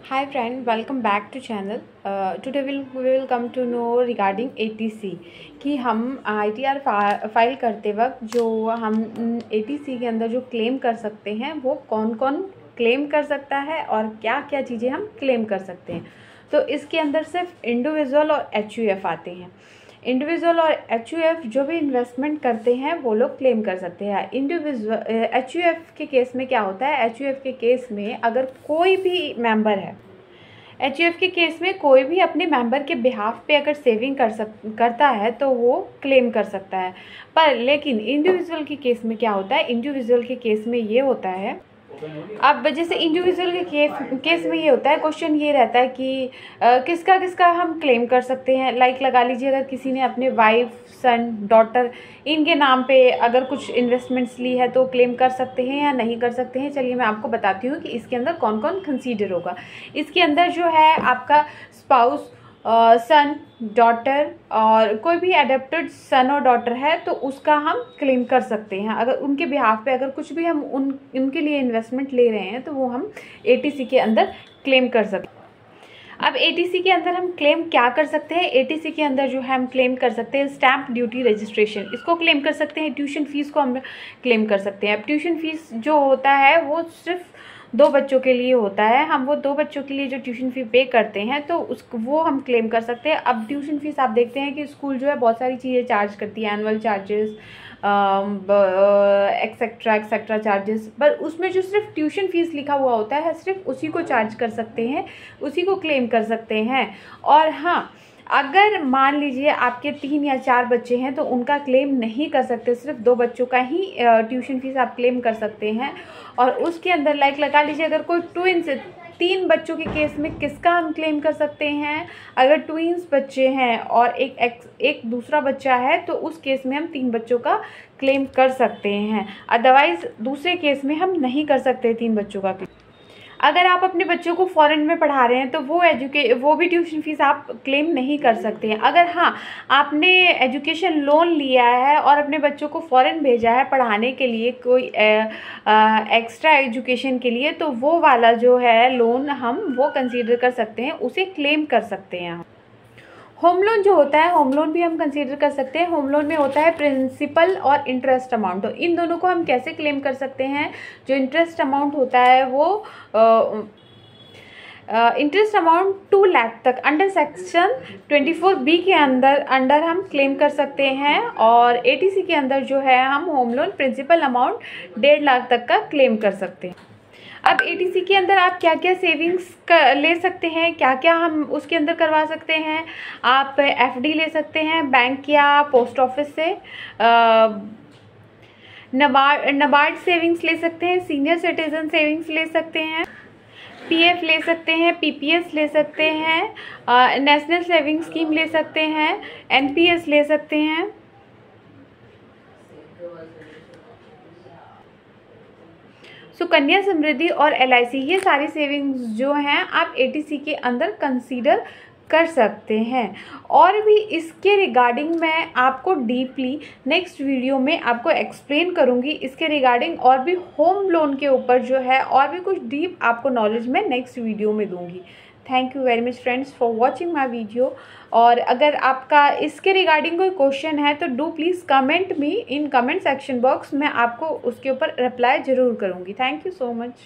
Hi friend, welcome back to channel. Today we will come to know regarding ATC कि हम ITR file करते वक्त जो हम ATC के अंदर जो क्लेम कर सकते हैं वो कौन कौन क्लेम कर सकता है और क्या क्या चीज़ें हम क्लेम कर सकते हैं। तो इसके अंदर सिर्फ इंडिविजुअल और HUF आते हैं। इंडिविजुअल और HUF जो भी इन्वेस्टमेंट करते हैं वो लोग क्लेम कर सकते हैं। इंडिविजुअल HUF के केस में क्या होता है, HUF के केस में अगर कोई भी मेंबर है, HUF के केस में कोई भी अपने मेंबर के बिहाफ पे अगर सेविंग करता है तो वो क्लेम कर सकता है। पर लेकिन इंडिविजुअल के केस में क्या होता है, इंडिविजुअल के केस में ये होता है, अब जैसे इंडिविजुअल के केस में ये होता है, क्वेश्चन ये रहता है कि किसका किसका हम क्लेम कर सकते हैं। लाइक लगा लीजिए अगर किसी ने अपने वाइफ, सन, डॉटर इनके नाम पे अगर कुछ इन्वेस्टमेंट्स ली है तो क्लेम कर सकते हैं या नहीं कर सकते हैं। चलिए मैं आपको बताती हूँ कि इसके अंदर कौन कौन कंसीडर होगा। इसके अंदर जो है आपका स्पाउस, सन, डॉटर और कोई भी एडेप्टेड सन और डॉटर है तो उसका हम क्लेम कर सकते हैं। अगर उनके बिहाफ पे अगर कुछ भी हम उनके लिए इन्वेस्टमेंट ले रहे हैं तो वो हम ATC के अंदर क्लेम कर सकते हैं। अब ATC के अंदर हम क्लेम क्या कर सकते हैं, ATC के अंदर जो है हम क्लेम कर सकते हैं स्टैम्प ड्यूटी रजिस्ट्रेशन, इसको क्लेम कर सकते हैं। ट्यूशन फीस को हम क्लेम कर सकते हैं। अब ट्यूशन फीस जो होता है वो सिर्फ 2 बच्चों के लिए होता है। हम वो 2 बच्चों के लिए जो ट्यूशन फ़ी पे करते हैं तो वो हम क्लेम कर सकते हैं। अब ट्यूशन फीस आप देखते हैं कि स्कूल जो है बहुत सारी चीज़ें चार्ज करती है, annual charges, etcetera etcetera charges, पर उसमें जो सिर्फ ट्यूशन फीस लिखा हुआ होता है सिर्फ उसी को चार्ज कर सकते हैं, उसी को क्लेम कर सकते हैं। और हाँ, अगर मान लीजिए आपके 3 या 4 बच्चे हैं तो उनका क्लेम नहीं कर सकते, सिर्फ 2 बच्चों का ही ट्यूशन फीस आप क्लेम कर सकते हैं। और उसके अंदर लाइक लगा लीजिए अगर कोई ट्विंस, 3 बच्चों के केस में किसका हम क्लेम कर सकते हैं, अगर ट्विंस बच्चे हैं और एक दूसरा बच्चा है तो उस केस में हम 3 बच्चों का क्लेम कर सकते हैं। अदरवाइज़ दूसरे केस में हम नहीं कर सकते 3 बच्चों का क्लेम। अगर आप अपने बच्चों को फॉरेन में पढ़ा रहे हैं तो वो भी ट्यूशन फीस आप क्लेम नहीं कर सकते हैं। अगर हाँ, आपने एजुकेशन लोन लिया है और अपने बच्चों को फॉरेन भेजा है पढ़ाने के लिए, कोई एक्स्ट्रा एजुकेशन के लिए, तो वो वाला जो है लोन हम वो कंसीडर कर सकते हैं, उसे क्लेम कर सकते हैं हम। होम लोन जो होता है, होम लोन भी हम कंसीडर कर सकते हैं। होम लोन में होता है प्रिंसिपल और इंटरेस्ट अमाउंट, तो इन दोनों को हम कैसे क्लेम कर सकते हैं। जो इंटरेस्ट अमाउंट होता है वो इंटरेस्ट अमाउंट 2 लाख तक अंडर सेक्शन 24B के अंदर हम क्लेम कर सकते हैं। और ATC के अंदर जो है हम home loan principal amount 1.5 lakh तक का क्लेम कर सकते हैं। अब ATC के अंदर आप क्या क्या सेविंग्स ले सकते हैं, क्या क्या हम उसके अंदर करवा सकते हैं। आप FD ले सकते हैं बैंक या पोस्ट ऑफिस से, नबार्ड सेविंग्स ले सकते हैं, सीनियर सिटीजन सेविंग्स ले सकते हैं, PF ले सकते हैं, PPS ले सकते हैं, नेशनल सेविंग स्कीम ले सकते हैं, NPS ले सकते हैं। सुकन्या समृद्धि और LIC, ये सारी सेविंग्स जो हैं आप ATC के अंदर कंसीडर कर सकते हैं। और भी इसके रिगार्डिंग मैं आपको डीपली नेक्स्ट वीडियो में आपको एक्सप्लेन करूंगी। इसके रिगार्डिंग और भी होम लोन के ऊपर जो है और भी कुछ डीप आपको नॉलेज मैं नेक्स्ट वीडियो में दूंगी। Thank you very much friends for watching my video. और अगर आपका इसके रिगार्डिंग कोई क्वेश्चन है तो do please comment me in comment section box, मैं आपको उसके ऊपर रिप्लाई ज़रूर करूँगी। Thank you so much.